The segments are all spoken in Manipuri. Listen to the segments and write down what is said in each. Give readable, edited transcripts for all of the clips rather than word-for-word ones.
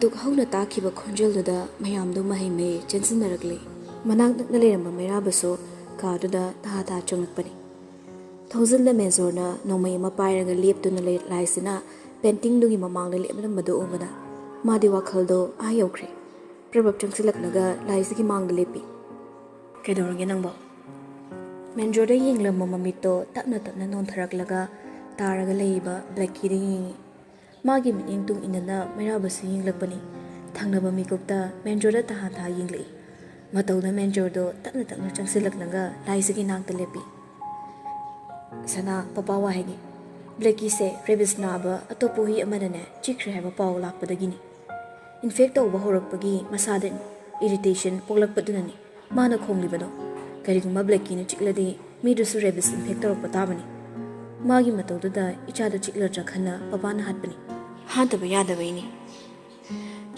ꯃꯇꯨꯛ ꯍꯧꯅ ꯇꯥꯈꯤꯕ ꯈꯣꯟꯖꯦꯜꯗꯨꯗ ꯃꯌꯥꯝꯗꯨ ꯃꯍꯩ ꯃꯍꯩ ꯆꯦꯟꯁꯤꯟꯅꯔꯛꯂꯤ꯫ ꯃꯅꯥꯛ ꯅꯛꯅ ꯂꯩꯔꯝꯕ ꯃꯩꯔꯥꯕꯁꯨ ꯀꯥꯗꯨꯗ ꯇꯍꯥ ꯆꯪꯂꯛꯄꯅꯤ꯫ ꯊꯣꯡꯖꯤꯟꯗ ꯃꯦꯖꯣꯔꯅ ꯅꯣꯡꯃꯩ ꯑꯃ ꯄꯥꯏꯔꯒ ꯂꯦꯞꯇꯨꯅ ꯂꯥꯏꯁꯤꯅ ꯄꯦꯟꯇꯤꯡꯗꯨꯒꯤ ꯃꯃꯥꯡꯗ ꯂꯦꯞꯂꯝꯕꯗꯨ ꯎꯕꯗ ꯃꯥꯗꯤ ꯋꯥꯈꯜꯗꯣ ꯌꯧꯈ꯭ꯔꯦ꯫ ꯄ꯭ꯔꯚꯞ ꯆꯪꯁꯤꯜꯂꯛꯂꯒ ꯂꯥꯏꯁꯤꯒꯤ ꯃꯥꯡꯗ ꯂꯦꯞꯄꯤ꯫ "ꯀꯩꯗꯧꯔꯒꯦ ꯅꯪꯕꯣ?" ꯃꯦꯟꯖꯣꯔꯗ ꯌꯦꯡꯂꯝꯕ ꯃꯃꯤꯠꯇꯣ ꯇꯞꯅ ꯇꯞꯅ ꯅꯣꯟꯊꯔꯛꯂꯒ ꯇꯥꯔꯒ ꯂꯩꯔꯤꯕ ꯕ꯭ꯂꯦꯛꯀꯤꯗ ꯌꯦꯡꯉꯤ꯫ ꯃꯥꯒꯤ ꯃꯤꯠꯌꯦꯡ ꯇꯨꯡ ꯏꯟꯅꯅ ꯃꯩꯔꯥꯕꯁꯨ ꯌꯦꯡꯂꯛꯄꯅꯤ꯫ ꯊꯪꯅꯕ ꯃꯤꯀꯨꯞꯇ ꯃꯦꯟꯖꯣꯔꯗ ꯇꯍꯥ ꯌꯦꯡꯂꯛꯏ꯫ ꯃꯇꯧꯗ ꯃꯦꯟꯖꯣꯔꯗꯣ ꯇꯞꯅ ꯇꯞꯅ ꯆꯪꯁꯤꯜꯂꯛꯂꯒ ꯂꯥꯏꯁꯤꯒꯤ ꯅꯥꯛꯇ ꯂꯦꯞꯄꯤ꯫ "ꯁꯅꯥ, ꯄꯄꯥ ꯋꯥ ꯍꯥꯏꯒꯦ꯫ ꯕ꯭ꯂꯦꯛꯀꯤꯁꯦ ꯔꯦꯕꯤꯁ ꯅꯥꯕ ꯑꯇꯣꯞꯄ ꯍꯨꯏ ꯑꯃꯅꯅꯦ ꯆꯤꯛꯈ꯭ꯔꯦ ꯍꯥꯏꯕ ꯄꯥꯎ ꯂꯥꯛꯄꯗꯒꯤꯅꯤ꯫ ꯏꯟꯐꯦꯛ ꯇꯧꯕ ꯍꯧꯔꯛꯄꯒꯤ ꯃꯁꯥꯗ ꯏꯔꯤꯇꯦꯁꯟ ꯄꯣꯛꯂꯛꯄꯗꯨꯅꯅꯤ ꯃꯥꯅ ꯈꯣꯡꯂꯤꯕꯗꯣ꯫ ꯀꯔꯤꯒꯨꯝꯕ ꯕ꯭ꯂꯦꯛꯀꯤꯅ ꯆꯤꯛꯂꯗꯤ ꯃꯤꯗꯨꯁꯨ ꯔꯦꯕꯤꯁ ꯏꯟꯐꯦꯛ ꯇꯧꯔꯛꯄ ꯇꯥꯕꯅꯤ꯫ ꯃꯥꯒꯤ ꯃꯇꯧꯗꯨꯗ ꯏꯆꯥꯗ ꯆꯤꯛꯂꯗ꯭ꯔꯥ ꯈꯟꯅ ꯄꯄꯥꯅ ꯍꯥꯠꯄꯅꯤ꯫ ꯍꯥꯠꯇꯕ ꯌꯥꯗꯕꯩꯅꯤ."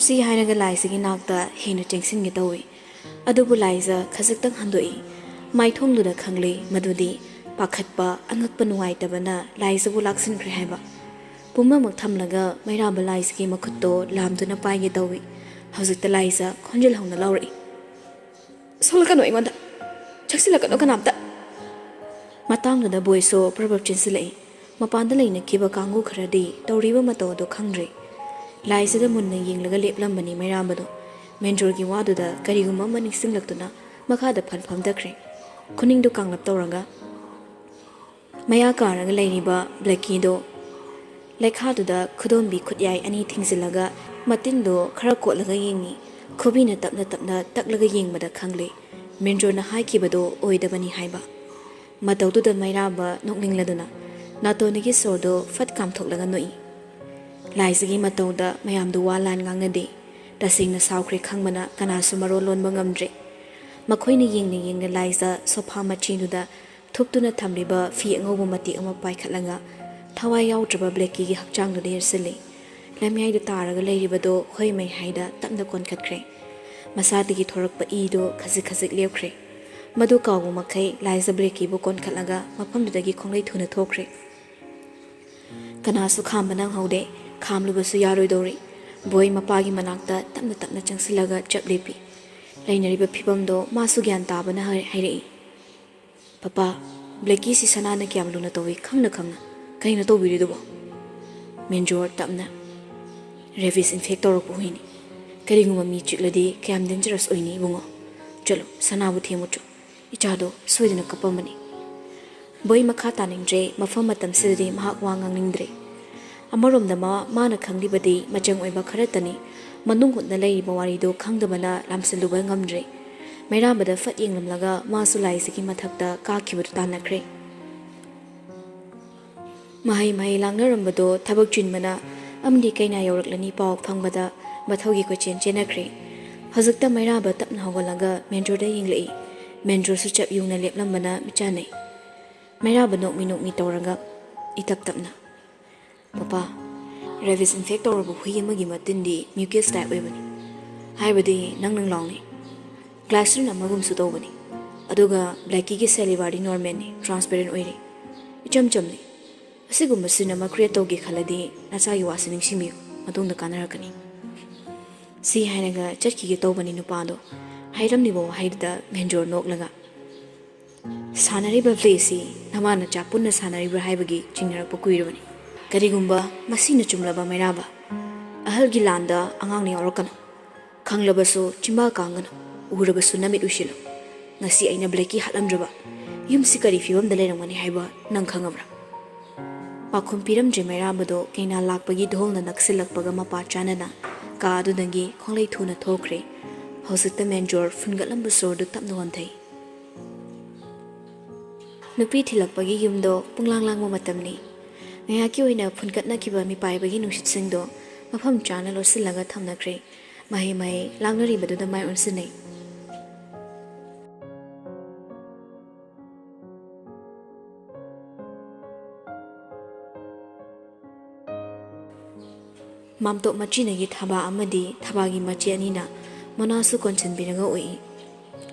ꯁꯤ ꯍꯥꯏꯔꯒ ꯂꯥꯏꯁꯤꯒꯤ ꯅꯥꯛꯇ ꯍꯦꯟꯅ ꯆꯦꯡꯁꯤꯟꯒꯦ ꯇꯧꯏ꯫ ꯑꯗꯨꯕꯨ ꯂꯥꯏꯖ ꯈꯖꯤꯛꯇꯪ ꯍꯟꯗꯣꯛꯏ꯫ ꯃꯥꯏꯊꯣꯡꯗꯨꯗ ꯈꯪꯂꯤ ꯃꯗꯨꯗꯤ ꯄꯥꯈꯠꯄ ꯑꯉꯛꯄ ꯅꯨꯡꯉꯥꯏꯇꯕꯅ ꯂꯥꯏꯁꯤꯕꯨ ꯂꯥꯛꯁꯤꯟꯈ꯭ꯔꯦ ꯍꯥꯏꯕ꯫ ꯄꯨꯝꯅꯃꯛ ꯊꯝꯂꯒ ꯃꯩꯔꯥꯕ ꯂꯥꯏꯁꯤꯒꯤ ꯃꯈꯨꯠꯇꯣ ꯂꯥꯝꯗꯨꯅ ꯄꯥꯏꯒꯦ ꯇꯧꯏ꯫ ꯍꯧꯖꯤꯛꯇ ꯂꯥꯏꯖ ꯈꯣꯟꯖꯦꯜ ꯍꯧꯅ ꯂꯥꯎꯔꯛꯏ꯫ "ꯁꯣꯜꯂꯛꯀꯅꯨ ꯑꯩꯉꯣꯟꯗ! ꯆꯪꯁꯤꯜꯂꯛꯀꯅꯨ ꯀꯅꯥꯝꯇ!" ꯃꯇꯥꯡꯗꯨꯗ ꯕꯣꯏꯁꯣ ꯄ꯭ꯔꯚꯞ ꯆꯦꯟꯁꯤꯜꯂꯛꯏ꯫ ꯃꯄꯥꯟꯗ ꯂꯩꯅꯈꯤꯕ ꯀꯥꯡꯕꯨ ꯈꯔꯗꯤ ꯇꯧꯔꯤꯕ ꯃꯇꯧ ꯑꯗꯨ ꯈꯪꯗ꯭ꯔꯦ꯫ ꯂꯥꯏꯁꯤꯗ ꯃꯨꯟꯅ ꯌꯦꯡꯂꯒ ꯂꯦꯞꯂꯝꯕꯅꯤ ꯃꯩꯔꯥꯕꯗꯣ꯫ ꯃꯦꯟꯖꯣꯔꯒꯤ ꯋꯥꯗꯨꯗ ꯀꯔꯤꯒꯨꯝꯕ ꯑꯃ ꯅꯤꯡꯁꯤꯡꯂꯛꯇꯨꯅ ꯃꯈꯥꯗ ꯐꯝꯊꯈ꯭ꯔꯦ꯫ ꯈꯨꯅꯤꯡꯗꯨ ꯀꯥꯡꯂꯞ ꯇꯧꯔꯒ ꯃꯌꯥ ꯀꯥꯔꯒ ꯂꯩꯔꯤꯕ ꯕ꯭ꯂꯦꯛꯀꯤꯗꯣ ꯂꯩꯈꯥꯗꯨꯗ ꯈꯨꯗꯣꯝꯕꯤ ꯈꯨꯠꯌꯥꯏ ꯑꯅꯤ ꯊꯤꯡꯖꯤꯜꯂꯒ ꯃꯇꯤꯟꯗꯣ ꯈꯔ ꯀꯣꯠꯂꯒ ꯌꯦꯡꯉꯤ꯫ ꯈꯨꯕꯤꯅ ꯇꯞꯅ ꯇꯞꯅ ꯇꯛꯂꯒ ꯌꯦꯡꯕꯗ ꯈꯪꯂꯦ ꯃꯦꯟꯖꯣꯔꯅ ꯍꯥꯏꯈꯤꯕꯗꯣ ꯑꯣꯏꯗꯕꯅꯤ ꯍꯥꯏꯕ꯫ ꯃꯇꯧꯗꯨꯗ ꯃꯩꯔꯥꯕ ꯅꯣꯛꯅꯤꯡꯂꯗꯨꯅ ꯅꯥꯇꯣꯟꯗꯒꯤ ꯁꯣꯔꯗꯣ ꯐꯠ ꯀꯥꯝꯊꯣꯛꯂꯒ ꯅꯣꯛꯏ꯫ ꯂꯥꯏꯁꯤꯒꯤ ꯃꯇꯧꯗ ꯃꯌꯥꯝꯗꯨ ꯋꯥ ꯂꯥꯟ ꯉꯥꯡꯅꯗꯦ꯫ ꯇꯁꯦꯡꯅ ꯁꯥꯎꯈ꯭ꯔꯦ ꯈꯪꯕꯅ ꯀꯅꯥꯁꯨ ꯃꯔꯣꯜ ꯂꯣꯟꯕ ꯉꯝꯗ꯭ꯔꯦ꯫ ꯃꯈꯣꯏꯅ ꯌꯦꯡꯅ ꯌꯦꯡꯅ ꯂꯥꯏꯖ ꯁꯣꯐꯥ ꯃꯆꯤꯗꯨꯗ ꯊꯨꯞꯇꯨꯅ ꯊꯝꯂꯤꯕ ꯐꯤ ꯑꯉꯧꯕ ꯃꯇꯦꯛ ꯑꯃ ꯄꯥꯏꯈꯠꯂꯒ ꯊꯋꯥꯏ ꯌꯥꯎꯗ꯭ꯔꯕ ꯕ꯭ꯂꯦꯛꯀꯤꯒꯤ ꯍꯛꯆꯥꯡꯗꯨꯗ ꯌꯦꯠꯁꯤꯜꯂꯤ꯫ ꯂꯝꯌꯥꯏꯗ ꯇꯥꯔꯒ ꯂꯩꯔꯤꯕꯗꯣ ꯍꯣꯏ ꯃꯩꯍꯥꯏꯗ ꯇꯞꯅ ꯀꯣꯟꯈꯠꯈ꯭ꯔꯦ꯫ ꯃꯁꯥꯗꯒꯤ ꯊꯣꯔꯛꯄ ꯏꯗꯣ ꯈꯖꯤꯛ ꯈꯖꯤꯛ ꯂꯦꯞꯈ꯭ꯔꯦ꯫ ꯃꯗꯨ ꯀꯥꯎꯕ ꯃꯈꯩ ꯂꯥꯏꯖ ꯕ꯭ꯂꯦꯛꯀꯤꯕꯨ ꯀꯣꯟꯈꯠꯂꯒ ꯃꯐꯝꯗꯨꯗꯒꯤ ꯈꯣꯡꯂꯩ ꯊꯨꯅ ꯊꯣꯛꯈ꯭ꯔꯦ꯫ ꯀꯅꯥꯁꯨ ꯈꯥꯝꯕ ꯅꯪꯍꯧꯗꯦ꯫ ꯈꯥꯝꯂꯨꯕꯁꯨ ꯌꯥꯔꯣꯏꯗꯧꯔꯤ꯫ ꯕꯣꯏ ꯃꯄꯥꯒꯤ ꯃꯅꯥꯛꯇ ꯇꯞꯅ ꯇꯞꯅ ꯆꯪꯁꯤꯜꯂꯒ ꯆꯞ ꯂꯦꯞꯄꯤ꯫ ꯂꯩꯅꯔꯤꯕ ꯐꯤꯕꯝꯗꯣ ꯃꯥꯁꯨ ꯒ꯭ꯌꯥꯟ ꯇꯥꯕꯅ ꯍꯥꯏꯔꯛꯏ꯫ "ꯄꯄꯥ, ꯕ꯭ꯂꯦꯛꯀꯤꯁꯤ ꯁꯅꯥꯅ ꯀꯌꯥꯝ ꯂꯨꯅ ꯇꯧꯏ ꯈꯪꯅ ꯈꯪꯅ ꯀꯩꯅꯣ ꯇꯧꯕꯤꯔꯤꯗꯨꯕꯣ?" ꯃꯦꯟꯖꯣꯔ ꯇꯞꯅ, "ꯔꯦꯕꯤꯁ ꯏꯟꯐꯦꯛ ꯇꯧꯔꯛꯄ ꯍꯨꯏꯅꯤ꯫ ꯀꯔꯤꯒꯨꯝꯕ ꯃꯤ ꯆꯤꯛꯂꯗꯤ ꯀꯌꯥꯝ ꯗꯦꯟꯖꯔꯁ ꯑꯣꯏꯅꯤ ꯏꯕꯨꯡꯉꯣ꯫ ꯆꯠꯂꯣ, ꯁꯅꯥꯕꯨ ꯊꯦꯡꯉꯨꯆꯣ꯫ ꯏꯆꯥꯗꯣ ꯁꯣꯏꯗꯅ ꯀꯞꯄꯝꯃꯅꯤ." ꯕꯣꯏ ꯃꯈꯥ ꯇꯥꯅꯤꯡꯗ꯭ꯔꯦ꯫ ꯃꯐꯝ ꯃꯇꯝꯁꯤꯗꯗꯤ ꯃꯍꯥꯛ ꯋꯥ ꯉꯥꯡꯅꯤꯡꯗ꯭ꯔꯦ꯫ ꯑꯃꯔꯣꯝꯗ ꯃꯥꯅ ꯈꯪꯂꯤꯕꯗꯤ ꯃꯆꯪ ꯑꯣꯏꯕ ꯈꯔꯇꯅꯤ꯫ ꯃꯅꯨꯡ ꯍꯨꯠꯅ ꯂꯩꯔꯤꯕ ꯋꯥꯔꯤꯗꯣ ꯈꯪꯗꯕꯅ ꯂꯥꯝꯁꯤꯜꯂꯨꯕ ꯉꯝꯗ꯭ꯔꯦ꯫ ꯃꯩꯔꯥꯕꯗ ꯐꯠ ꯌꯦꯡꯂꯝꯂꯒ ꯃꯥꯁꯨ ꯂꯥꯏꯁꯤꯒꯤ ꯃꯊꯛꯇ ꯀꯥꯈꯤꯕꯗꯨ ꯇꯥꯟꯅꯈ꯭ꯔꯦ꯫ ꯃꯍꯩ ꯂꯥꯡꯅꯔꯝꯕꯗꯣ ꯊꯕꯛ ꯆꯤꯟꯕꯅ ꯑꯃꯗꯤ ꯀꯩꯅꯥ ꯌꯧꯔꯛꯂꯅꯤ ꯄꯥꯎ ꯐꯪꯕꯗ ꯃꯊꯧꯒꯤ ꯀꯣꯏꯆꯦꯟ ꯆꯦꯟꯅꯈ꯭ꯔꯦ꯫ ꯍꯧꯖꯤꯛꯇ ꯃꯩꯔꯥꯕ ꯇꯞꯅ ꯍꯧꯒꯠꯂꯒ ꯃꯦꯟꯖꯣꯔꯗ ꯌꯦꯡꯂꯛꯏ꯫ ꯃꯦꯟꯖꯣꯔꯁꯨ ꯆꯞ ꯌꯨꯡꯅ ꯂꯦꯞꯂꯝꯕꯅ ꯃꯤꯠꯆꯥꯟꯅꯩ꯫ ꯃꯩꯔꯥꯕ ꯅꯣꯛꯃꯤ ꯇꯧꯔꯒ ꯏꯇꯞ ꯇꯞꯅ, "ꯄꯄꯥ, ꯔꯦꯕꯤꯁ ꯏꯟꯐꯦꯛ ꯇꯧꯔꯕ ꯍꯨꯏ ꯑꯃꯒꯤ ꯃꯇꯤꯟꯗꯤ ꯃ꯭ꯌꯨꯀꯁ ꯇꯥꯏꯞ ꯑꯣꯏꯕꯅꯤ꯫ ꯍꯥꯏꯕꯗꯤ ꯅꯪ ꯂꯥꯎꯅꯤ꯫ ꯒ꯭ꯂꯥꯏꯁꯔꯤꯟ ꯑꯃꯒꯨꯝꯁꯨ ꯇꯧꯕꯅꯤ꯫ ꯑꯗꯨꯒ ꯕ꯭ꯂꯦꯛꯀꯤꯒꯤ ꯁꯦꯂꯤꯚꯔꯗꯤ ꯅꯣꯔꯃꯦꯜꯅꯤ, ꯇ꯭ꯔꯥꯟꯁꯄꯦꯔꯦꯟ ꯑꯣꯏꯔꯤ꯫ ꯏꯆꯝ ꯆꯝꯅꯤ꯫ ꯑꯁꯤꯒꯨꯝꯕ ꯁꯤꯟ ꯑꯃ ꯀ꯭ꯔꯤꯌꯦꯠ ꯇꯧꯒꯦ ꯈꯜꯂꯗꯤ ꯅꯆꯥꯒꯤ ꯋꯥꯁꯤ ꯅꯤꯡꯁꯤꯡꯕꯤꯌꯨ, ꯃꯇꯨꯡꯗ ꯀꯥꯟꯅꯔꯛꯀꯅꯤ." ꯁꯤ ꯍꯥꯏꯔꯒ ꯆꯠꯈꯤꯒꯦ ꯇꯧꯕꯅꯤ ꯅꯨꯄꯥꯗꯣ꯫ ꯍꯥꯏꯔꯝꯂꯤꯕ ꯋꯥꯍꯩꯗꯨꯗ ꯃꯦꯟꯖꯣꯔ ꯅꯣꯛꯂꯒ, "ꯁꯥꯟꯅꯔꯤꯕ ꯄ꯭ꯂꯦꯁꯤ ꯅꯃꯥ ꯅꯆꯥ ꯄꯨꯟꯅ ꯁꯥꯟꯅꯔꯤꯕ꯭ꯔꯥ ꯍꯥꯏꯕꯒꯤ ꯆꯤꯡꯅꯔꯛꯄ ꯀꯨꯏꯔꯕꯅꯤ꯫ ꯀꯔꯤꯒꯨꯝꯕ ꯃꯁꯤꯅ ꯆꯨꯝꯂꯕ ꯃꯩꯔꯥꯕ, ꯑꯍꯜꯒꯤ ꯂꯥꯟꯗ ꯑꯉꯥꯡꯅ ꯌꯥꯎꯔꯛꯀꯅꯨ꯫ ꯈꯪꯂꯕꯁꯨ ꯆꯤꯡꯕꯥ ꯀꯥꯡꯒꯅꯨ, ꯎꯔꯕꯁꯨ ꯅꯃꯤꯠ ꯎꯏꯁꯤꯜꯂꯨ꯫ ꯉꯁꯤ ꯑꯩꯅ ꯕ꯭ꯂꯦꯛꯀꯤ ꯍꯥꯠꯂꯝꯗ꯭ꯔꯕ ꯌꯨꯝꯁꯤ ꯀꯔꯤ ꯐꯤꯕꯝꯗ ꯂꯩꯔꯝꯒꯅꯤ ꯍꯥꯏꯕ ꯅꯪ ꯈꯪꯉꯕ꯭ꯔꯥ?" ꯄꯥꯎꯈꯨꯝ ꯄꯤꯔꯝꯗ꯭ꯔꯦ ꯃꯩꯔꯥꯕꯗꯣ ꯀꯩꯅꯥ ꯂꯥꯛꯄꯒꯤ ꯙꯣꯜꯅ ꯅꯛꯁꯤꯜꯂꯛꯄꯒ ꯃꯄꯥ ꯆꯥꯅꯅ ꯀꯥ ꯑꯗꯨꯗꯒꯤ ꯈꯣꯡꯂꯩ ꯊꯨꯅ ꯊꯣꯛꯈ꯭ꯔꯦ꯫ ꯍꯧꯖꯤꯛꯇ ꯃꯦꯟꯖꯣꯔ ꯐꯨꯟꯒꯠꯂꯝꯕ ꯁꯣꯔꯗꯨ ꯇꯞꯅ ꯍꯣꯟꯊꯩ꯫ ꯅꯨꯄꯤ ꯊꯤꯜꯂꯛꯄꯒꯤ ꯌꯨꯝꯗꯣ ꯄꯨꯡꯂꯥꯡ ꯂꯥꯡꯕ ꯃꯇꯝꯅꯤ꯫ ꯉꯥꯏꯍꯥꯛꯀꯤ ꯑꯣꯏꯅ ꯐꯨꯟꯒꯠꯅꯈꯤꯕ ꯃꯤꯄꯥꯏꯕꯒꯤ ꯅꯨꯡꯁꯤꯠꯁꯤꯡꯗꯣ ꯃꯐꯝ ꯆꯥꯅ ꯂꯣꯠꯁꯤꯜꯂꯒ ꯊꯝꯅꯈ꯭ꯔꯦ꯫ ꯃꯍꯩ ꯂꯥꯡꯅꯔꯤꯕꯗꯨꯗ ꯃꯥꯏ ꯑꯣꯟꯁꯤꯟꯅꯩ꯫ ꯃꯥꯝꯇꯣꯞ ꯃꯆꯤꯅꯒꯤ ꯊꯕꯥ ꯑꯃꯗꯤ ꯊꯕꯥꯒꯤ ꯃꯆꯤ ꯑꯅꯤꯅ ꯃꯅꯥꯁꯨ ꯀꯣꯟꯁꯤꯟꯕꯤꯔꯒ ꯎꯏ꯫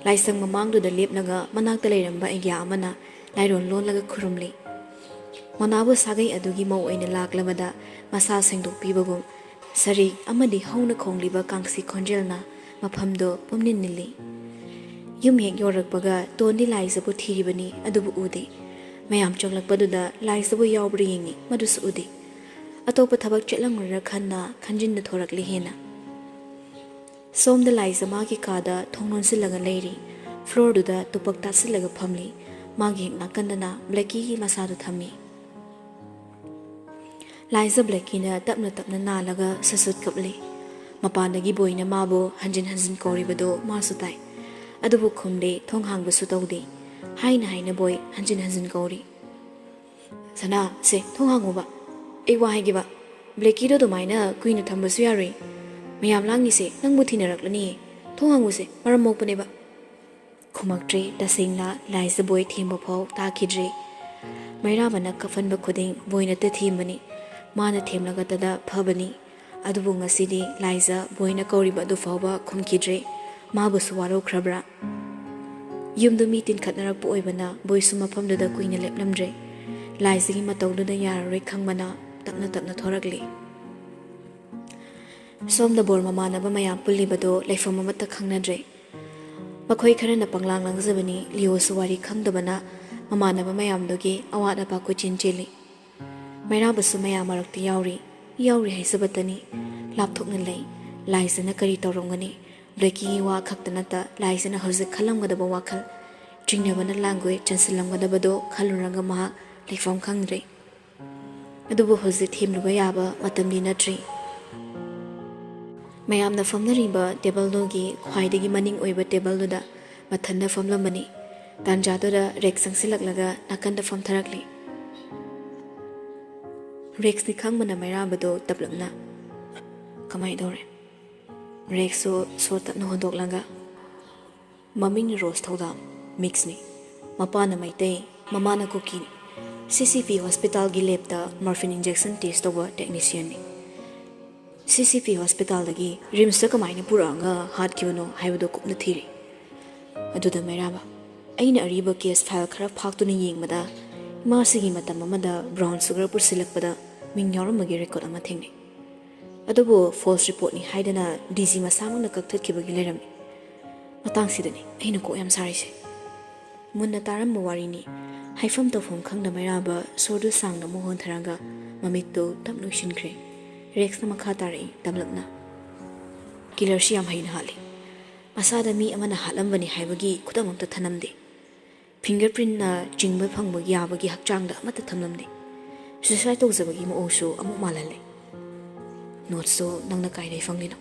ꯂꯥꯏꯁꯪ ꯃꯃꯥꯡꯗꯨꯗ ꯂꯦꯞꯂꯒ ꯃꯅꯥꯛꯇ ꯂꯩꯔꯝꯕ ꯑꯩꯒ꯭ꯌꯥ ꯑꯃꯅ ꯂꯥꯏꯔꯣꯟ ꯂꯣꯜꯂꯒ ꯈꯨꯔꯨꯝꯂꯤ꯫ ꯃꯣꯅꯥꯕꯨ ꯁꯥꯒꯩ ꯑꯗꯨꯒꯤ ꯃꯧ ꯑꯣꯏꯅ ꯂꯥꯛꯂꯕꯗ ꯃꯁꯥ ꯁꯦꯡꯗꯣꯛꯄꯤꯕꯒꯨꯝ Sarik amadi hauna khongliba kangsi khonjelna mafamdo pumnin nili. Yum hek yorakpaga tondi laisabu thiribani adubu udi. Mayam chonglakpaduda laisabu yawbri yingi madus udi. Atopa thabak chetlangrara khanna khanjinda thorakli hena. Somda laisa magi kada thongnon silaga leiri. Floor duda tupak tasilaga phamli. Magi hek nakandana Blackie ki masadu thami. Laisa Blackie na tapna nalaga sasut kapli. Mapandagi boyna mabo hanjin koribado masutai. Adubu khumde thong hangbasu tawde. Haina boy hanjin kori. Sana se thong hanguba. Ewa haigiba. Blackie do domaina kuina thambasu yari. Mayam langi se nangbu thinaraklani. Thong hangu se maram mokpaneba. Khumaktre tasingla laisa boy thimba phau takidre. Mairabana kafanba khuding boyna te thimbani. Mana themlaga tada phabani. Adubu ngasidi laisa boyna koriba du phauba khumkidre. Mabusu waro khrabra. Yumdu mitin khatnarakpu oibana boysu mafamduda kuina leplamdre. Laisigi matawduda yararoi khangmana tapna thorakli. Somda bor mamanaba mayam pullibado laifam amata khangnadre. Makhoi kharana panglang langjabani liosu wari khangdabana mamanaba mayamdogi awat apa ko chincheli. Mairabasu mayam marakti yauri haisabatani lapthokna lei. Laisana kari tawrongani. Blackie wa khaktanata laisana hojik khalamgadaba wakhal jingnabana langoi chansilamgadabado khaluranga maha leifam khangre. Adubu hojik thimluba yaba matamni natri. Mayamna famnariba table dogi khwaidagi maning oiba table duda mathanda famlamani. Tanjadoda rex sangsilaklaga nakanda famtharakli. Rex ni khangmana mairabado tablapna. Kamai dore. Rexo sorta no hondok langa. Maming Rose Thodam mix ni. Mapana maite, mamana cookie. CCP hospital gi lepta morphine injection test over technician ni. CCP hospital dagi rims ka maina puranga hat kibano haibado kupna thiri. Aduda mairaba. Aina ariba case file khara phaktu ni yengmada. Masigi matam amada brown sugar pursilakpada ming yaramagi record ama thengni. Adubo false report ni haidana DC masamang nakakthakibagi lerami. Matangsidani aina ko yam sarise. Munna taram wari ni haifam tofum khangna mairaba sordu sangna mohon tharanga mamitto tapnu shinkre. Rex na makhatari tamlapna. Killer siyam haina hali. Masada mi amana halambani haibagi kudamamta thanamde. Fingerprint na jingba phangbagi yabagi hakchangda amata thamlamde. Suicide tawjabagi mo'osu amuk malale. Notes so nang nakainay fanglino.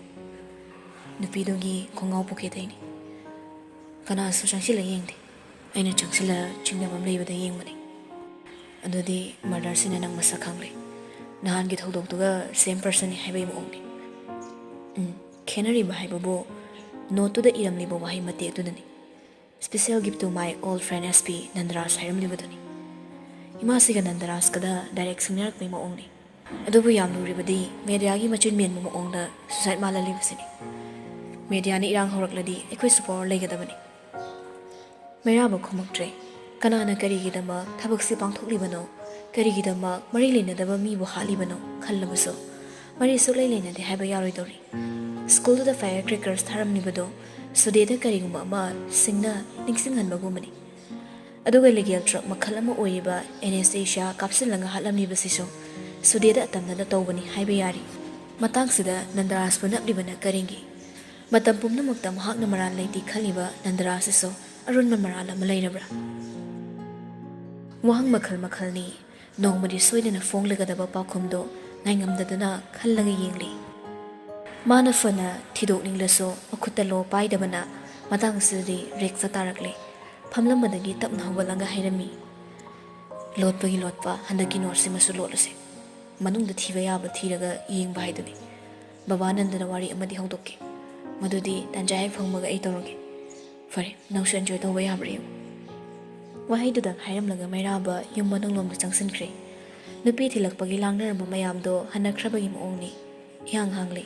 Nupidogi kongao puketaini. Kana so changsila yengde. Aina changsila chingnamam leibada yengmani. Adudi murder sina nang masakhangle. Nahan gi thodoktuga same person ni haibai mo'ongni. Khenari ba haibabo note to the iramlibo wahi mate tudani. Special gift to my old friend SP Nandaras hairamlibadani. Imasiga Nandaras kada direct singnarak may mo'ongni. Adubu yam nuribadi media gi machin men mo ongda suicide mala libasini. Media ni irang horakladi ekoi support legadabani. Mairaba khomaktre kanana karigidama thabaksi pangthoklibano karigidama mari lenadaba mi bo halibano khallabaso mari sulai lenade haiba yaroi dori. School to the firecrackers tharamnibado sudeda kariguma ma singna ningsinghanbagumani. Aduga legal truck makhalama oiba Anastasia kapsilanga halamnibasiso Sudeda atamna tawbani haiba yari. Matangsida Nandaras punapdibana karingi. Matam pumnamakta mahakna maral laiti khaliba Nandaras iso Arun marala malayrabra. Wahang makhal ni nongmadi soidana fonglagadaba pakhumdo ngaingamdadana khallaga yengli. Mana fana thidok ninglaso akhuta lo paidabana matangsidri reksa tarakle. Phamlamadagi tapna hawalanga hairami. Lotpagi lotpa handaki norsi masu lotlase. Manungda thiba yaba thiraga yengba haiduni. Babanandana wari amadi hawdokke. Madudi tanjai phangmaga ai tawroge. Fare nangsu enjoy tawba yabra yeng. Wahaidudan hairamlaga mairaba yung manunglomda changsinkre. Nupi thilakpagi langnaramba mayamdo hanakhrabagi moongni. Hiyang hangli.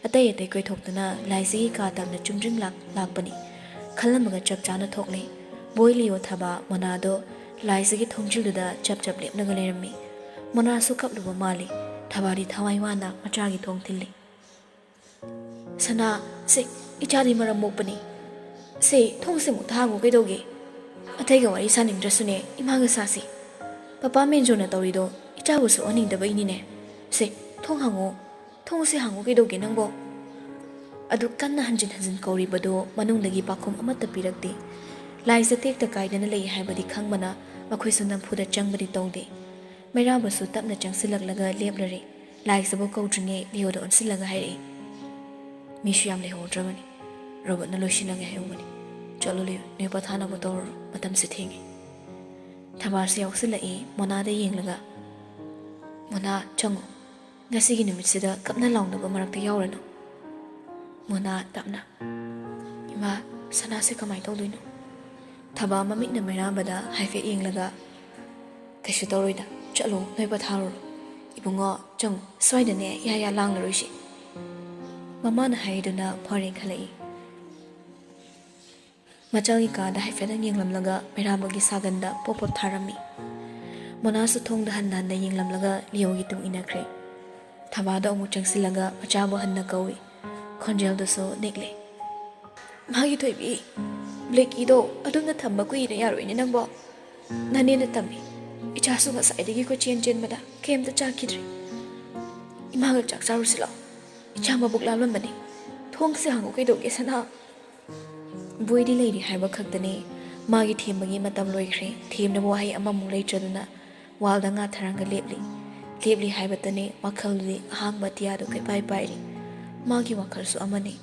Atay koithoktana laisigi ka tamna chumjing lakpani. Khalamaga chap chana thokle. Boiliyo thaba monado laisigi thongjilduda chap lepnaga lerami. Monasu kapluba mali Thabadi thawai wana machagi thong thilli. Sana se ichadi maram mokpani. Se thong se muk thago kaidoge. Athaiga wari saningdrasune imaga sasi. Papa menjona tawrido ichabusu oningdaba inine. Se thong hango thong se hango kaidoge nangbo. Adu kanna hanjin hanjin kauribado manungdagi pakhum amata pirakte. Laisa tekta kaidana lei haibadi khangmana makhoi sunam phuda changbadi tawde. Mairabasu tapna changsilaklaga leplare. Laisa bo kaudringe liyoda onsilaga haire. Mishu yam lehodramani. Robot na loishilaga haibani. Chalo le ne pathana motor matam se thengi. Thabar se yausila e mona da yenglaga. Mona chango. Ngasi gi numitsida kapna lawnaba marakta yawrano. Mona tapna. Ima sana se kamai tawdoino. Thaba mamikna mairabada haife yenglaga. Kaishu tawroida. Chalo noi patharo. Ibungo chango swaidane yaya langlaroishi. Mama na haiduna phare khalai. Machalgi kada haifedang yenglamlaga mairabagi saganda popot tharami. Monasu thongda handan da yenglamlaga liyogi tung inakre. Thabada omu changsilaga machabo hanna kawi. Khonjel doso nekle. Magi thoibi. Bleki do aduna thamba kui ne yaroi ne nangbo. Nane na tambi. Ichasu nga saidagi ko chen mada kem da chakidri. Imaga chak charusilo. Ichama buklalon bani. Thong se hango kaido ke sana. Boydi lady haiba khaktane magi thembagi matam loikre themna wahai amamu leitraduna walda nga tharanga lepli haibatane wakhalli ahangba tiya do kai pai pairi magi wakhalsu amane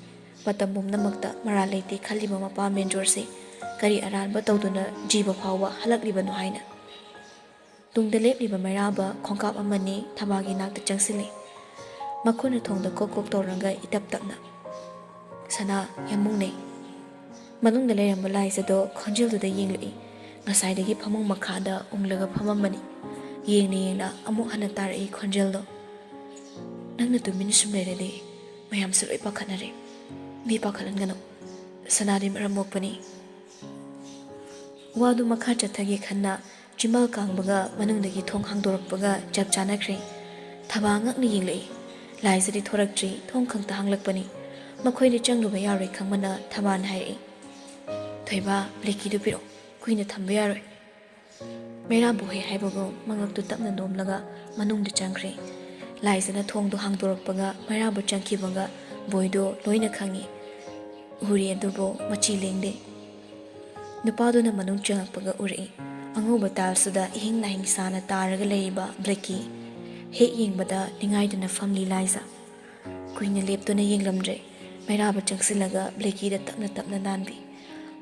matam bumna makta mara leite khaliba mapa menjorse kari aranba tawduna jiba phawwa halakliba no haina tungda lepliba mairaba khongkap amane thabagi nakta changsile makuna thongda kokok toranga itap tapna sana yamungne Manungda leiramba laisado khonjilduda yengloi ngasaidagi phamung makhada unglaga phamamani yengna amuk hana tarai khonjildo nangna tumin sumlerade mayam suloi pakhanare mi pakhalangano sanadi maramokpani wadu makha chathagi khanna chimal kangbaga manungdagi thong hangdorakpaga chap chanakre thabangakni yengloi laisadi thoraktri thong khangta hanglakpani makhoini changluba yaroi khangmana thaban hai Thaiba bleki du piro kuina thamba yaroi mera bohe haibago mangak tu tapna nomlaga manung de changkre laisana thong do hangdorakpaga mera bo changkibaga boido loina khangi huri adubo machi lengde nupado na manung changakpaga uri angoba talsuda ihing na hingsana taraga leiba bleki he yengbada ningaidana family laisa kuina leptona yenglamdre mera bo changsilaga bleki da tapna nanbi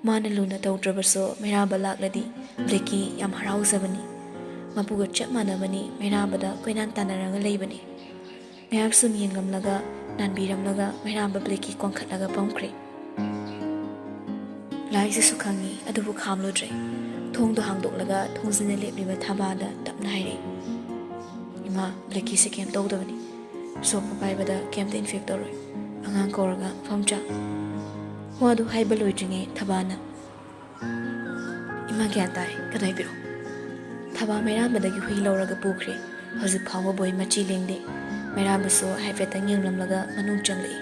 Mana luna tawdrabaso mairaba lakladi bleki yam harausabani mapuga chap manabani mairabada koinan tanaraga leibani mayak sum yenglamlaga nanbiramlaga mairaba bleki kwankhatlaga pamkre laise sukhangi adubu khamlodre thongdo hangdoklaga thongjina lepliba thabada tapna haire ima bleki se kem tawdabani sopa paibada kemta infect toroi angang koraga famcha Wadu haiba loidringe thabana Ima gyantai kadai biro Thaba mairabadagi hui lauraga pukre Hauzik phawa boy machi lengde Mairabaso haifetang yenglamlaga manung changlai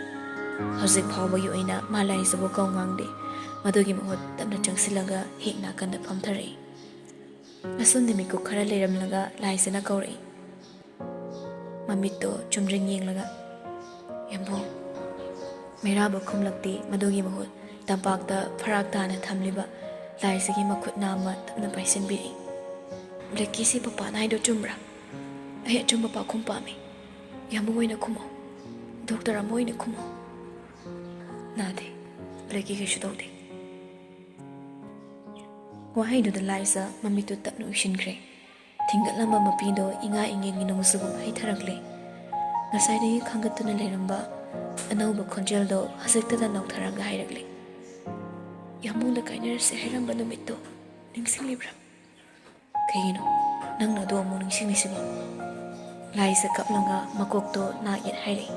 Hauzik phawa yu oina malai sabo kaungangde Madugi mahut tamna changsilaga hekna kanda phamtharai Asun dimi ko khara leiramlaga laisana kaurai Mamito chumring yenglaga Yambo Mairaba khumlakti madugi mahut tampakta pharakta na thamliba laisagi makhut nama tapna paisinbiri bleki si papa naido chumra ai chumba pa khumpami yamuoina khumo doctor amoina khumo nade bleki ge shudode wahai do laisa mamitu tapnu shinkre thingatlamba mapido inga inge nginongsugu hai tharakle ngasai khangatuna leramba Anauba khonjeldo hasektada nautharaga hairagle Yamunda kainarse hairamba numito ningsinglibra Kaino nangna do amu ningsinglisiba Laisa kaplanga makokto na yet haire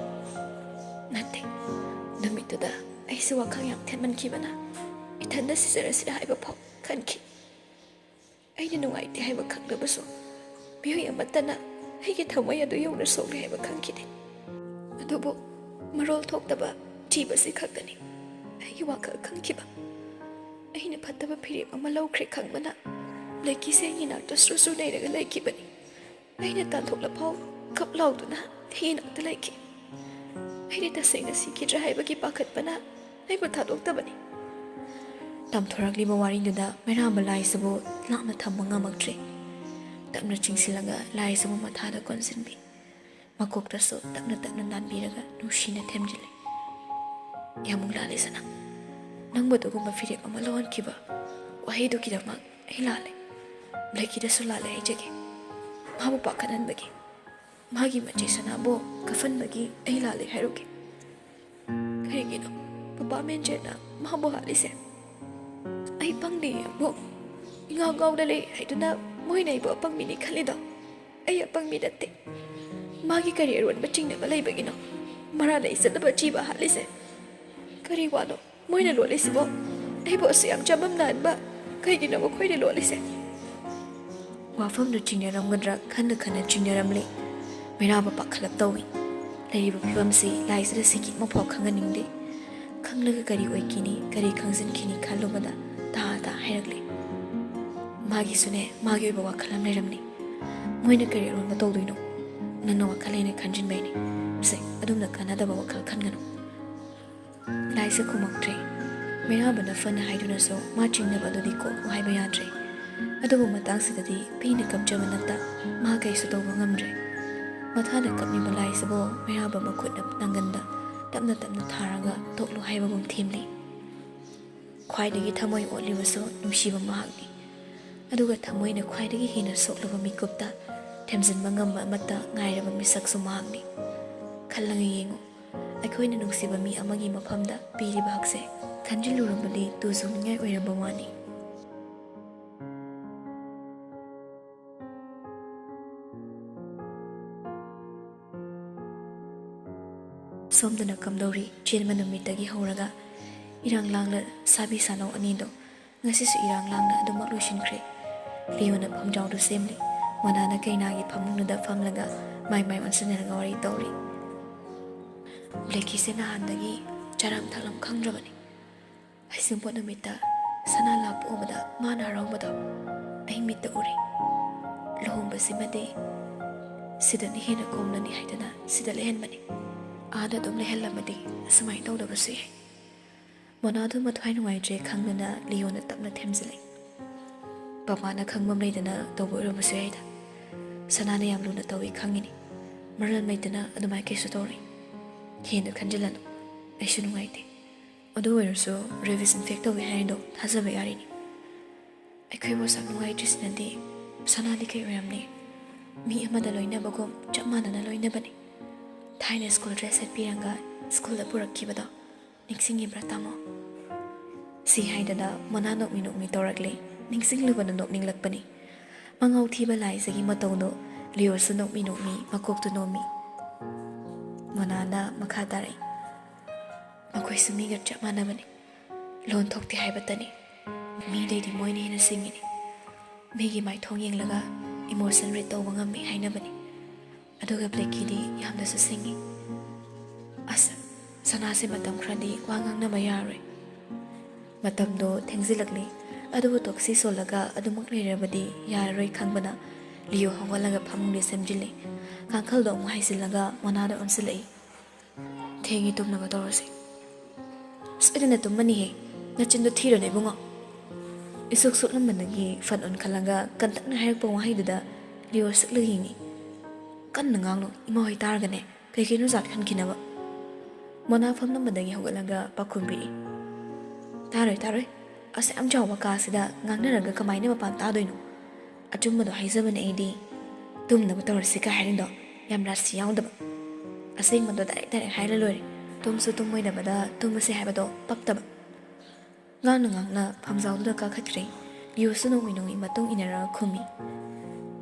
Nate numitoda aisi wakhang yam thenman kibana Ithanda sisarasida haiba phau khanki Aina nungaiti haiba khangdabaso Miyoy amatana ꯑꯩꯒꯤ ꯊꯃꯣꯏ ꯑꯗꯨ ꯌꯧꯅ ꯁꯣꯛꯂꯦ ꯍꯥꯏꯕ ꯈꯪꯈꯤꯗꯦ ꯑꯗꯨꯕꯨ ꯃꯔꯣꯜ ꯊꯣꯛꯇꯕ ꯊꯤꯕꯁꯤ ꯈꯛꯇꯅꯤ ꯑꯩꯒꯤ ꯋꯥꯈꯜ ꯈꯪꯈꯤꯕ ꯑꯩꯅ ꯐꯠꯇꯕ ꯐꯤꯔꯦꯞ ꯑꯃ ꯂꯧꯈ꯭ꯔꯦ ꯈꯪꯕꯅ ꯂꯩꯀꯤꯁꯦꯡꯒꯤ ꯅꯥꯛꯇ ꯁꯨꯁꯨ ꯂꯩꯔꯒ ꯂꯩꯈꯤꯕꯅꯤ ꯑꯩꯅ ꯇꯥꯟꯊꯣꯛꯂꯐꯥꯎ ꯀꯞ ꯂꯥꯎꯗꯨꯅ ꯑꯩꯒꯤ ꯅꯥꯛꯇ ꯂꯩꯈꯤ ꯑꯩꯗꯤ ꯇꯁꯦꯡꯅ ꯁꯤꯈꯤꯗ꯭ꯔꯥ ꯍꯥꯏꯕꯒꯤ ꯄꯥꯈꯠꯄꯅ ꯑꯩꯕꯨ ꯊꯥꯗꯣꯛꯇꯕꯅꯤ ꯇꯝꯊꯣꯔꯛꯂꯤꯕ ꯋꯥꯔꯤꯗꯨꯗ ꯃꯩꯔꯥꯕ ꯂꯥꯏꯁꯤꯕꯨ ꯂꯥꯞꯅ ꯊꯝꯕ ꯉꯝꯃꯛꯇ꯭ꯔꯦ ꯇꯞꯅ ꯆꯤꯡꯁꯤꯜꯂꯒ ꯂꯥꯏꯁꯤꯕꯨ ꯃꯊꯥꯗ ꯀꯣꯟꯁꯤꯟꯕꯤ ꯃꯀꯣꯛꯇꯁꯨ ꯇꯞꯅ ꯇꯞꯅ ꯅꯥꯟꯕꯤꯔꯒ ꯅꯨꯡꯁꯤꯅ ꯊꯦꯝꯖꯤꯜꯂꯤ ꯌꯥꯝꯃꯨꯛ ꯂꯥꯜꯂꯦꯁꯅ ꯅꯪꯕꯨ ꯑꯗꯨꯒꯨꯝꯕ ꯐꯤꯔꯦꯞ ꯑꯃ ꯂꯧꯍꯟꯈꯤꯕ ꯋꯥꯍꯩꯗꯨꯒꯤꯗꯃꯛ ꯑꯩ ꯂꯥꯜꯂꯦ ꯕ꯭ꯂꯦꯛꯀꯤꯗꯁꯨ ꯂꯥꯜꯂꯦ ꯍꯥꯏꯖꯒꯦ ꯃꯥꯕꯨ ꯄꯥꯈꯠꯍꯟꯕꯒꯤ ꯃꯥꯒꯤ ꯃꯆꯦ ꯁꯅꯥꯕꯨ ꯀꯞꯍꯟꯕꯒꯤ ꯑꯩ ꯂꯥꯜꯂꯦ ꯍꯥꯏꯔꯨꯒꯦ ꯀꯔꯤꯒꯤꯅꯣ ꯄꯄꯥ ꯃꯦꯟꯖꯦꯠꯅ ꯃꯥꯕꯨ ꯍꯥꯠꯂꯤꯁꯦ ꯑꯩ ꯄꯪꯗꯦ ꯑꯃꯨꯛ ꯏꯉꯥꯎ ꯉꯥꯎꯅ ꯂꯩ ꯍꯥꯏꯗꯨꯅ ꯃꯣꯏꯅ ꯑꯩꯕꯨ ꯑꯄꯪꯕꯤꯅꯤ ꯈꯜꯂꯤꯗꯣ ꯑꯩ ꯑꯄꯪꯕꯤ ꯅꯠꯇꯦ ꯃꯥꯒꯤ ꯀꯔꯤ ꯑꯔꯣꯟꯕ ꯆꯤꯡꯅꯕ ꯂꯩꯕꯒꯤꯅꯣ ꯃꯔꯥꯗ ꯏꯆꯠꯅꯕ ꯖꯤꯕ ꯍꯥꯠꯂꯤꯁꯦ ꯀꯔꯤ ꯋꯥꯅꯣ ꯃꯣꯏꯅ ꯂꯣꯠꯂꯤꯁꯤꯕꯣ ꯑꯩꯕꯨ ꯑꯁꯨ ꯌꯥꯝ ꯆꯃꯝꯅꯍꯟꯕ ꯀꯩꯒꯤꯅꯣ ꯃꯈꯣꯏꯅ ꯂꯣꯠꯂꯤꯁꯦ ꯋꯥꯐꯝꯗꯨ ꯆꯤꯡꯅꯔꯝꯒꯗ꯭ꯔꯥ ꯈꯟꯅ ꯈꯟꯅ ꯆꯤꯡꯅꯔꯝꯂꯦ ꯃꯩꯔꯥꯕ ꯄꯥꯈꯠꯂꯞ ꯇꯧꯏ ꯂꯩꯔꯤꯕ ꯐꯤꯕꯝꯁꯤ ꯂꯥꯏꯁꯤꯗ ꯁꯤꯀꯤ ꯑꯃꯐꯥꯎ ꯈꯪꯍꯟꯅꯤꯡꯗꯦ ꯈꯪꯂꯒ ꯀꯔꯤ ꯑꯣꯏꯈꯤꯅꯤ ꯀꯔꯤ ꯈꯪꯖꯤꯟꯈꯤꯅꯤ ꯈꯜꯂꯨꯕꯗ ꯇꯥ ꯍꯥꯏꯔꯛꯂꯦ ꯃꯥꯒꯤꯁꯨꯅꯦ ꯃꯥꯒꯤ ꯑꯣꯏꯕ ꯋꯥꯈꯜ ꯑꯃ ꯂꯩꯔꯝꯅꯤ ꯃꯣꯏꯅ ꯀꯔꯤ ꯑꯔꯣꯟꯕ ꯇꯧꯗꯣꯏꯅꯣ ꯅꯪꯅ ꯋꯥꯈꯜ ꯍꯦꯟꯅ ꯈꯟꯖꯤꯟꯕꯩꯅꯤ ꯁꯦ ꯑꯗꯨꯝꯅ ꯀꯥꯟꯅꯗꯕ ꯋꯥꯈꯜ ꯈꯟꯒꯅꯨ ꯂꯥꯏꯁꯦ ꯈꯨꯝꯃꯛꯇ꯭ꯔꯦ ꯃꯩꯔꯥꯕꯅ ꯐꯅ ꯍꯥꯏꯗꯨꯅꯁꯨ ꯃꯥ ꯆꯤꯡꯅꯕ ꯑꯗꯨꯗꯤ ꯀꯣꯛꯅꯨ ꯍꯥꯏꯕ ꯌꯥꯗ꯭ꯔꯦ ꯑꯗꯨꯕꯨ ꯃꯇꯥꯡꯁꯤꯗꯗꯤ ꯄꯤꯅ ꯀꯞꯆꯕ ꯅꯠꯇ ꯃꯥ ꯀꯩꯁꯨ ꯇꯧꯕ ꯉꯝꯗ꯭ꯔꯦ ꯃꯊꯥꯗ ꯀꯞꯂꯤꯕ ꯂꯥꯏꯁꯤꯕꯨ ꯃꯩꯔꯥꯕ ꯃꯈꯨꯠꯅ ꯅꯪꯒꯟꯗ ꯇꯞꯅ ꯇꯞꯅ ꯊꯥꯔꯒ ꯇꯣꯛꯂꯨ ꯍꯥꯏꯕꯒꯨꯝ ꯊꯦꯝꯂꯤ ꯈ꯭ꯋꯥꯏꯗꯒꯤ ꯊꯃꯣꯏ ꯑꯣꯠꯂꯤꯕꯁꯨ ꯅꯨꯡꯁꯤꯕ ꯃꯍꯥꯛꯅꯤ ꯑꯗꯨꯒ ꯊꯃꯣꯏꯅ ꯈ꯭ꯋꯥꯏꯗꯒꯤ ꯍꯦꯟꯅ ꯁꯣꯛꯂꯕ ꯃꯤꯀꯨꯞꯇ ꯊꯦꯝꯖꯤꯟꯕ ꯉꯝꯕ ꯑꯃꯠꯇ ꯉꯥꯏꯔꯕ ꯃꯤꯁꯛꯁꯨ ꯃꯍꯥꯛꯅꯤ ꯈꯜꯂꯒ ꯌꯦꯡꯉꯨ ꯑꯩꯈꯣꯏꯅ ꯅꯨꯡꯁꯤꯕ ꯃꯤ ꯑꯃꯒꯤ ꯃꯐꯝꯗ ꯄꯤꯔꯤꯕ ꯍꯛꯁꯦ ꯈꯟꯖꯤꯜꯂꯨꯔꯕꯗꯤ ꯇꯨꯖꯨꯡꯅꯤꯡꯉꯥꯏ ꯑꯣꯏꯔꯕ ꯋꯥꯅꯤ ꯁꯣꯝꯗꯅ ꯀꯝꯗꯧꯔꯤ ꯆꯦꯟꯕ ꯅꯨꯃꯤꯠꯇꯒꯤ ꯍꯧꯔꯒ ꯏꯔꯥꯡ ꯂꯥꯡꯂ ꯁꯥꯕꯤ ꯁꯥꯅꯧ ꯑꯅꯤꯗꯣ ꯉꯁꯤꯁꯨ ꯏꯔꯥꯡ ꯂꯥꯡꯅ ꯑꯗꯨꯃꯛ ꯂꯣꯏꯁꯤꯟꯈ꯭ꯔꯦ ꯂꯤꯌꯣꯅ ꯐꯝꯖꯥꯎꯗꯨ ꯁꯦꯝꯂꯤ ꯃꯅꯥꯅ ꯀꯩꯅꯥꯒꯤ ꯐꯃꯨꯡꯗꯨꯗ ꯐꯝꯂꯒ ꯃꯥꯏ ꯑꯣꯟꯁꯤꯟꯅꯔꯒ ꯋꯥꯔꯤ ꯇꯧꯔꯤ ꯕ꯭ꯂꯦꯛꯀꯤꯁꯦ ꯅꯍꯥꯟꯗꯒꯤ ꯆꯥꯔꯝ ꯊꯛꯂꯝ ꯈꯪꯗ꯭ꯔꯕꯅꯤ ꯍꯩꯁꯤꯡꯄꯣꯠ ꯅꯨꯃꯤꯠꯇ ꯁꯅꯥ ꯂꯥꯞꯄ ꯎꯕꯗ ꯃꯥꯅ ꯍꯔꯥꯎꯕꯗꯣ ꯑꯩ ꯃꯤꯠꯇ ꯎꯔꯤ ꯂꯨꯍꯣꯡꯕꯁꯤꯃꯗꯤ ꯁꯤꯗꯅ ꯍꯦꯟꯅ ꯀꯣꯝꯂꯅꯤ ꯍꯥꯏꯗꯅ ꯁꯤꯗ ꯂꯩꯍꯟꯕꯅꯤ ꯑꯥꯗ ꯑꯗꯨꯝ ꯂꯩꯍꯜꯂꯝꯃꯗꯤ ꯑꯁꯨꯃꯥꯏꯅ ꯇꯧꯗꯕꯁꯨ ꯌꯥꯏ ꯃꯣꯅꯥꯗꯨ ꯃꯊ꯭ꯋꯥꯏ ꯅꯨꯡꯉꯥꯏꯇ꯭ꯔꯦ ꯈꯪꯗꯅ ꯂꯤꯌꯣꯅ ꯇꯞꯅ ꯊꯦꯝꯖꯤꯜꯂꯤ ꯄꯄꯥꯅ ꯈꯪꯐꯝ ꯂꯩꯗꯅ ꯇꯧꯕ ꯑꯣꯏꯔꯝꯕꯁꯨ ꯌꯥꯏꯗ ꯁꯅꯥꯅ ꯌꯥꯝ ꯂꯨꯅ ꯇꯧꯏ ꯈꯪꯉꯤꯅꯤ ꯃꯔꯜ ꯂꯩꯇꯅ ꯑꯗꯨꯃꯥꯏꯅ ꯀꯩꯁꯨ ꯇꯧꯔꯣꯏ ꯍꯦꯟꯅ ꯈꯟꯖꯤꯜꯂꯅꯨ ꯑꯩꯁꯨ ꯅꯨꯡꯉꯥꯏꯇꯦ ꯑꯗꯨ ꯑꯣꯏꯔꯁꯨ ꯔꯦꯕꯤꯁ ꯏꯟꯐꯦꯛ ꯇꯧꯏ ꯍꯥꯏꯔꯤꯗꯣ ꯊꯥꯖꯕ ꯌꯥꯔꯤꯅꯤ ꯑꯩꯈꯣꯏꯕꯨ ꯁꯛ ꯅꯨꯡꯉꯥꯏꯇ꯭ꯔꯤꯁꯤꯅꯗꯤ ꯁꯅꯥꯗꯤ ꯀꯩ ꯑꯣꯏꯔꯝꯅꯤ ꯃꯤ ꯑꯃꯗ ꯂꯣꯏꯅꯕꯒꯨꯝ ꯆꯞ ꯃꯥꯟꯅꯅ ꯂꯣꯏꯅꯕꯅꯤ ꯊꯥꯏꯅ ꯁ꯭ꯀꯨꯜ ꯗ꯭ꯔꯦꯁ ꯁꯦꯠꯄꯤꯔꯒ ꯁ꯭ꯀꯨꯜꯗ ꯄꯨꯔꯛꯈꯤꯕꯗꯣ ꯅꯤꯡꯁꯤꯡꯉꯤꯕ꯭ꯔꯥ ꯇꯥꯃꯣ ꯁꯤ ꯍꯥꯏꯗꯅ ꯃꯅꯥ ꯅꯣꯛꯃꯤ ꯅꯣꯛꯃꯤ ꯇꯧꯔꯛꯂꯤ ꯅꯤꯡꯁꯤꯡꯂꯨꯕꯅ ꯅꯣꯛꯅꯤꯡꯂꯛꯄꯅꯤ ꯃꯉꯥꯎ ꯊꯤꯕ ꯂꯥꯏꯁꯤꯒꯤ ꯃꯇꯧꯗꯣ ꯂꯤꯌꯣꯁꯨ ꯅꯣꯛꯃꯤ ꯅꯣꯛꯃꯤ ꯃꯀꯣꯛꯇꯨ ꯅꯣꯝꯃꯤ ꯃꯅꯥꯅ ꯃꯈꯥ ꯇꯥꯔꯛꯏ ꯃꯈꯣꯏꯁꯨ ꯃꯤꯒ ꯆꯞ ꯃꯥꯟꯅꯕꯅꯤ ꯂꯣꯟ ꯊꯣꯛꯇꯦ ꯍꯥꯏꯕꯇꯅꯤ ꯃꯤꯗꯩꯗꯤ ꯃꯣꯏꯅ ꯍꯦꯟꯅ ꯁꯤꯡꯉꯤꯅꯤ ꯃꯤꯒꯤ ꯃꯥꯏꯊꯣꯡ ꯌꯦꯡꯂꯒ ꯏꯃꯣꯁꯟ ꯔꯤꯠ ꯇꯧꯕ ꯉꯝꯃꯤ ꯍꯥꯏꯅꯕꯅꯤ ꯑꯗꯨꯒ ꯕ꯭ꯂꯦꯛꯀꯤꯗꯤ ꯌꯥꯝꯅꯁꯨ ꯁꯤꯡꯉꯤ ꯑꯁ ꯁꯅꯥꯁꯦ ꯃꯇꯝ ꯈꯔꯗꯤ ꯋꯥ ꯉꯥꯡꯅꯕ ꯌꯥꯔꯣꯏ ꯃꯇꯝꯗꯣ ꯊꯦꯡꯖꯤꯜꯂꯛꯂꯤ ꯑꯗꯨꯕꯨ ꯇꯣꯛꯁꯤ ꯁꯣꯜꯂꯒ ꯑꯗꯨꯃꯛ ꯂꯩꯔꯕꯗꯤ ꯌꯥꯔꯔꯣꯏ ꯈꯪꯕꯅ ꯂꯤꯌꯣ ꯍꯧꯒꯠꯂꯒ ꯐꯃꯨꯡꯗ ꯁꯦꯝꯖꯤꯜꯂꯤ ꯀꯥꯡꯈꯜꯗꯣ ꯑꯃꯨꯛ ꯍꯩꯖꯤꯜꯂꯒ ꯃꯅꯥꯗ ꯑꯣꯟꯁꯤꯜꯂꯛꯏ ꯊꯦꯡꯉꯤ ꯇꯨꯝꯅꯕ ꯇꯧꯔꯁꯤ ꯁꯣꯏꯗꯅ ꯇꯨꯝꯃꯅꯤꯍꯦ ꯅꯆꯤꯟꯗꯣ ꯊꯤꯔꯣꯅꯦ ꯏꯕꯨꯡꯉꯣ ꯏꯁꯨꯛ ꯁꯨꯛꯂꯝꯕꯗꯒꯤ ꯐꯟ ꯑꯣꯟꯈꯠꯂꯒ ꯀꯟꯇꯛꯅ ꯍꯥꯏꯔꯛꯄ ꯋꯥꯍꯩꯗꯨꯗ ꯂꯤꯌꯣ ꯁꯛꯂꯒ ꯌꯦꯡꯉꯤ ꯀꯟꯅ ꯉꯥꯡꯂꯨ ꯏꯃꯥ ꯍꯣꯏ ꯇꯥꯔꯒꯅꯦ ꯀꯩꯀꯩꯅꯣ ꯖꯥꯠ ꯈꯟꯈꯤꯅꯕ ꯃꯣꯅꯥ ꯐꯝꯂꯝꯕꯗꯒꯤ ꯍꯧꯒꯠꯂꯒ ꯄꯥꯈꯨꯝ ꯄꯤꯔꯤ ꯇꯥꯔꯣꯏ ꯑꯁ ꯌꯥꯝ ꯆꯥꯎꯕ ꯀꯥꯁꯤꯗ ꯉꯥꯡꯅꯔꯒ ꯀꯃꯥꯏꯅ ꯃꯄꯥꯟ ꯇꯥꯗꯣꯏꯅꯣ ꯑꯆꯨꯝꯕꯗꯣ ꯍꯥꯏꯖꯕꯅꯦ ꯑꯩꯗꯤ ꯇꯨꯝꯅꯕ ꯇꯧꯔꯁꯤ ꯀ ꯍꯥꯏꯔꯤꯗꯣ ꯌꯥꯝ ꯔꯥꯁꯤ ꯌꯥꯎꯗꯕ ꯑꯁꯦꯡꯕꯗꯣ ꯗꯥꯏꯔꯦꯛ ꯍꯥꯏꯔ ꯂꯣꯏꯔꯦ ꯇꯨꯝꯁꯨ ꯇꯨꯝꯃꯣꯏꯗꯕꯗ ꯇꯨꯝꯃꯁꯦ ꯍꯥꯏꯕꯗꯣ ꯄꯛꯇꯕ ꯉꯥꯡꯅ ꯐꯝꯖꯥꯎꯗꯨꯗ ꯀꯥꯈꯠꯈ꯭ꯔꯦ ꯂꯤꯌꯣꯁꯨ ꯅꯣꯡꯃꯩ ꯃꯇꯨꯡ ꯏꯟꯅꯔꯒ ꯈꯨꯝꯃꯤ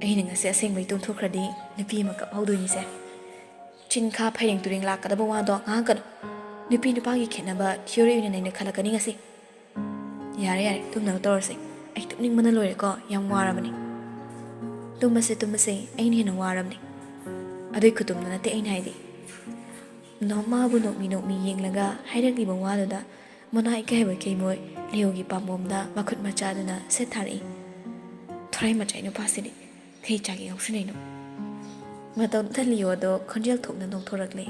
ꯑꯩꯅ ꯉꯁꯤ ꯑꯁꯦꯡꯕꯩ ꯇꯨꯝꯊꯣꯛꯈ꯭ꯔꯗꯤ ꯅꯨꯄꯤ ꯑꯃ ꯀꯞꯍꯧꯗꯣꯏꯅꯤꯁꯦ ꯆꯤꯟꯈꯥ ꯐꯩꯔꯦꯡ ꯇꯨꯔꯦꯡ ꯂꯥꯛꯀꯗꯕ ꯋꯥꯗꯣ ꯉꯥꯡꯀꯅꯨ ꯅꯨꯄꯤ ꯅꯨꯄꯥꯒꯤ ꯈꯦꯠꯅꯕ ꯊꯤꯑꯣꯔꯤ ꯑꯣꯏꯅ ꯅꯩꯅ ꯈꯜꯂꯛꯀꯅꯤ ꯉꯁꯤ ꯌꯥꯔꯦ ꯇꯨꯝꯅꯕ ꯇꯧꯔꯁꯤ ꯑꯩ ꯇꯨꯝꯅꯤꯡꯕꯅ ꯂꯣꯏꯔꯦꯀꯣ ꯌꯥꯝ ꯋꯥꯔꯕꯅꯤ ꯇꯨꯝꯃꯁꯦ ꯑꯩꯅ ꯍꯦꯟꯅ ꯋꯥꯔꯕꯅꯤ ꯑꯗꯨꯏ ꯈꯨꯇꯨꯝꯗꯨ ꯅꯠꯇꯦ ꯑꯩꯅ ꯍꯥꯏꯗꯤ ꯅꯣꯡꯃꯕꯨ ꯅꯣꯛꯃꯤ ꯌꯦꯡꯂꯒ ꯍꯥꯏꯔꯛꯂꯤꯕ ꯋꯥꯗꯨꯗ ꯃꯅꯥ ꯏꯀꯥꯏꯕ ꯀꯩꯃꯣꯏ ꯂꯤꯌꯣꯒꯤ ꯄꯥꯝꯕꯣꯝꯗ ꯃꯈꯨꯠ ꯃꯆꯥꯗꯨꯅ ꯁꯦꯠ ꯊꯥꯔꯛꯏ꯫ ꯊꯣꯔꯥꯏ ꯃꯆꯥꯏ ꯅꯨꯄꯥꯁꯤꯗꯤ ꯀꯩ ꯆꯥꯒꯦ ꯉꯥꯎꯁꯤꯟꯅꯩꯅꯣ? ꯃꯇꯝꯗꯨꯗ ꯂꯤꯌꯣꯗꯣ ꯈꯣꯟꯖꯦꯜ ꯊꯣꯛꯅ ꯅꯣꯛꯊꯣꯔꯛꯂꯦ꯫